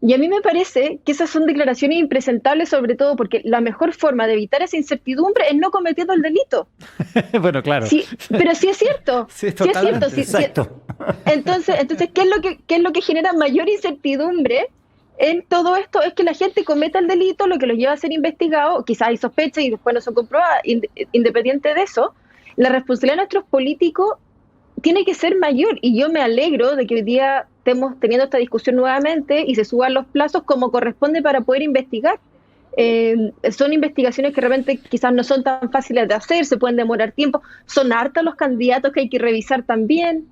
Y a mí me parece que esas son declaraciones impresentables, sobre todo porque la mejor forma de evitar esa incertidumbre es no cometiendo el delito. Bueno, claro. Sí, pero sí es cierto. Sí es cierto. Exacto. Entonces, ¿qué es lo que genera mayor incertidumbre en todo esto? Es que la gente cometa el delito, lo que los lleva a ser investigados, quizás hay sospechas y después no son comprobadas. Independiente de eso, la responsabilidad de nuestros políticos tiene que ser mayor, y yo me alegro de que hoy día estemos teniendo esta discusión nuevamente y se suban los plazos como corresponde para poder investigar. Son investigaciones que realmente quizás no son tan fáciles de hacer, se pueden demorar tiempo, son hartos los candidatos que hay que revisar también.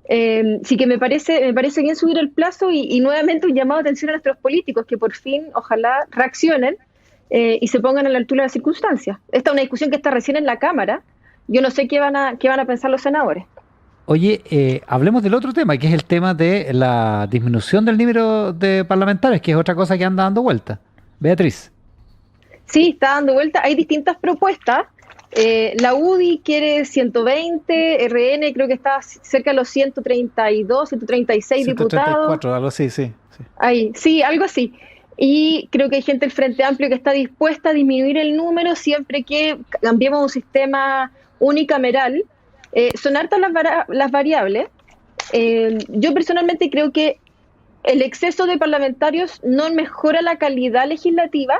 Sí que me parece bien subir el plazo y nuevamente un llamado de atención a nuestros políticos que por fin, ojalá, reaccionen y se pongan a la altura de las circunstancias. Esta es una discusión que está recién en la Cámara. Yo no sé qué van a pensar los senadores. Oye, hablemos del otro tema, que es el tema de la disminución del número de parlamentarios, que es otra cosa que anda dando vuelta. Beatriz. Sí, está dando vuelta. Hay distintas propuestas. La UDI quiere 120, RN creo que está cerca de los 132, 136 diputados. 134, algo así, sí. Ahí, sí, algo así. Y creo que hay gente del Frente Amplio que está dispuesta a disminuir el número siempre que cambiemos un sistema unicameral. Son hartas las variables. Yo personalmente creo que el exceso de parlamentarios no mejora la calidad legislativa.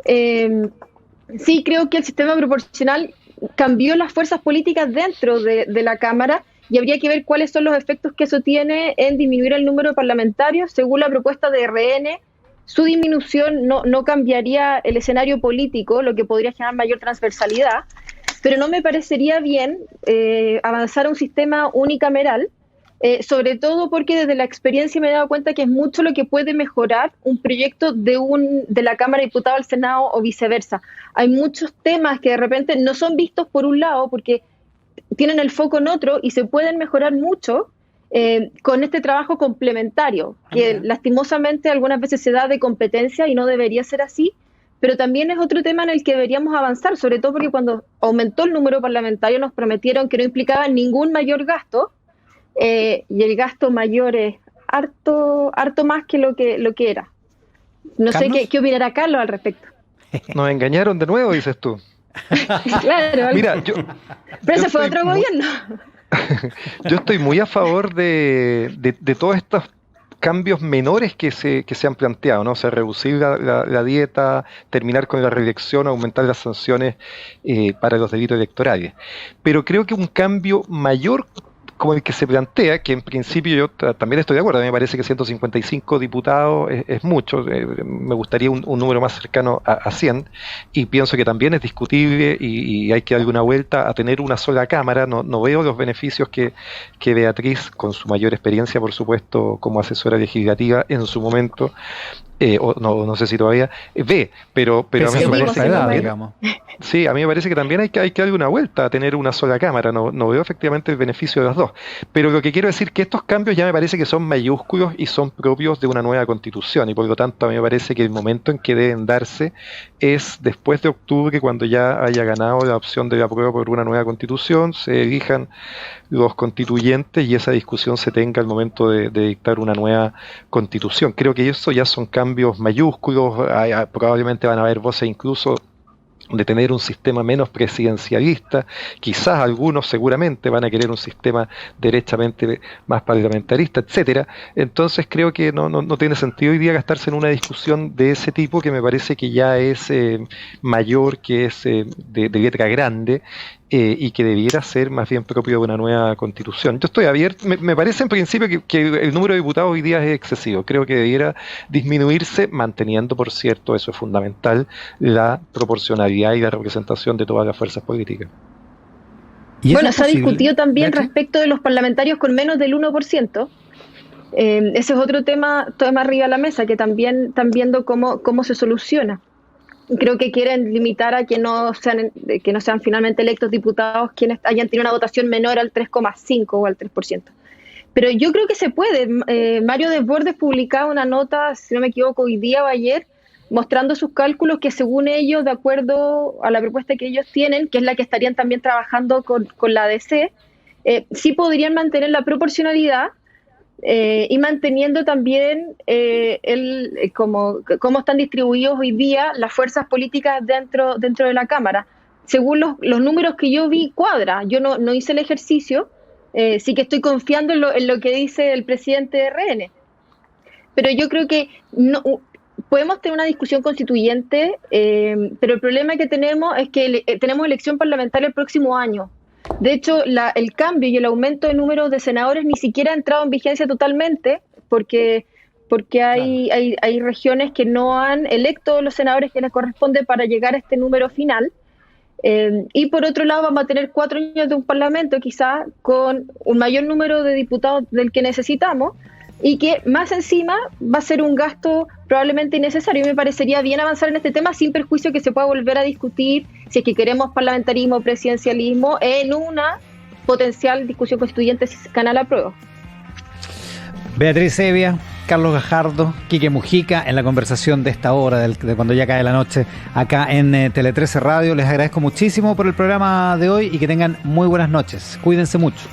Sí creo que el sistema proporcional cambió las fuerzas políticas dentro de la Cámara y habría que ver cuáles son los efectos que eso tiene en disminuir el número de parlamentarios. Según la propuesta de RN, su disminución no cambiaría el escenario político, lo que podría generar mayor transversalidad. Pero no me parecería bien avanzar a un sistema unicameral, sobre todo porque desde la experiencia me he dado cuenta que es mucho lo que puede mejorar un proyecto de la Cámara de Diputados al Senado o viceversa. Hay muchos temas que de repente no son vistos por un lado porque tienen el foco en otro y se pueden mejorar mucho con este trabajo complementario, que lastimosamente algunas veces se da de competencia y no debería ser así. Pero también es otro tema en el que deberíamos avanzar, sobre todo porque cuando aumentó el número parlamentario nos prometieron que no implicaba ningún mayor gasto, y el gasto mayor es harto más que lo que era. No sé qué opinará Carlos al respecto. Nos engañaron de nuevo, dices tú. Claro. Mira, pero ese fue otro gobierno. Yo estoy muy a favor de todos estos cambios menores que se han planteado, ¿no? O sea, reducir la dieta, terminar con la reelección, aumentar las sanciones para los delitos electorales. Pero creo que un cambio mayor como el que se plantea, que en principio yo también estoy de acuerdo. A mí me parece que 155 diputados es mucho. Me gustaría un número más cercano a 100, y pienso que también es discutible y hay que darle una vuelta a tener una sola Cámara. No veo los beneficios que Beatriz, con su mayor experiencia, por supuesto, como asesora legislativa en su momento, o no sé si todavía ve, pero a mí me parece que también, sí, a mí me parece que también hay que darle una vuelta a tener una sola Cámara. No veo efectivamente el beneficio de las dos, pero lo que quiero decir que estos cambios ya me parece que son mayúsculos y son propios de una nueva Constitución, y por lo tanto a mí me parece que el momento en que deben darse es después de octubre, cuando ya haya ganado la opción de la prueba por una nueva Constitución, se elijan los constituyentes y esa discusión se tenga al momento de dictar una nueva Constitución. Creo que eso ya son cambios mayúsculos. Probablemente van a haber voces incluso de tener un sistema menos presidencialista. Quizás algunos seguramente van a querer un sistema derechamente más parlamentarista, etcétera. Entonces creo que no tiene sentido hoy día gastarse en una discusión de ese tipo, que me parece que ya es mayor, que es de letra grande, y que debiera ser más bien propio de una nueva Constitución. Yo estoy abierto. Me parece en principio que el número de diputados hoy día es excesivo. Creo que debiera disminuirse, manteniendo, por cierto, eso es fundamental, la proporcionalidad y la representación de todas las fuerzas políticas. Bueno, se ha discutido también respecto de los parlamentarios con menos del 1%. Ese es otro tema arriba de la mesa, que también están viendo cómo se soluciona. Creo que quieren limitar a que no sean finalmente electos diputados quienes hayan tenido una votación menor al 3,5 o al 3%. Pero yo creo que se puede. Mario Desbordes publicaba una nota, si no me equivoco, hoy día o ayer, mostrando sus cálculos que, según ellos, de acuerdo a la propuesta que ellos tienen, que es la que estarían también trabajando con la DC, sí podrían mantener la proporcionalidad, y manteniendo también cómo están distribuidos hoy día las fuerzas políticas dentro de la Cámara. Según los números que yo vi, cuadra. Yo no hice el ejercicio, sí que estoy confiando en lo que dice el presidente de RN. Pero yo creo que podemos tener una discusión constituyente, pero el problema que tenemos es que tenemos elección parlamentaria el próximo año. De hecho, el cambio y el aumento de números de senadores ni siquiera ha entrado en vigencia totalmente, porque hay regiones que no han electo los senadores que les corresponde para llegar a este número final. Y por otro lado, vamos a tener 4 años de un parlamento, quizás con un mayor número de diputados del que necesitamos, y que más encima va a ser un gasto probablemente innecesario. Y me parecería bien avanzar en este tema sin perjuicio que se pueda volver a discutir si es que queremos parlamentarismo, presidencialismo, en una potencial discusión constituyente si se gana la prueba. Beatriz Hevia, Carlos Gajardo, Quique Mujica, en la conversación de esta hora, de cuando ya cae la noche, acá en Tele 13 Radio. Les agradezco muchísimo por el programa de hoy y que tengan muy buenas noches. Cuídense mucho.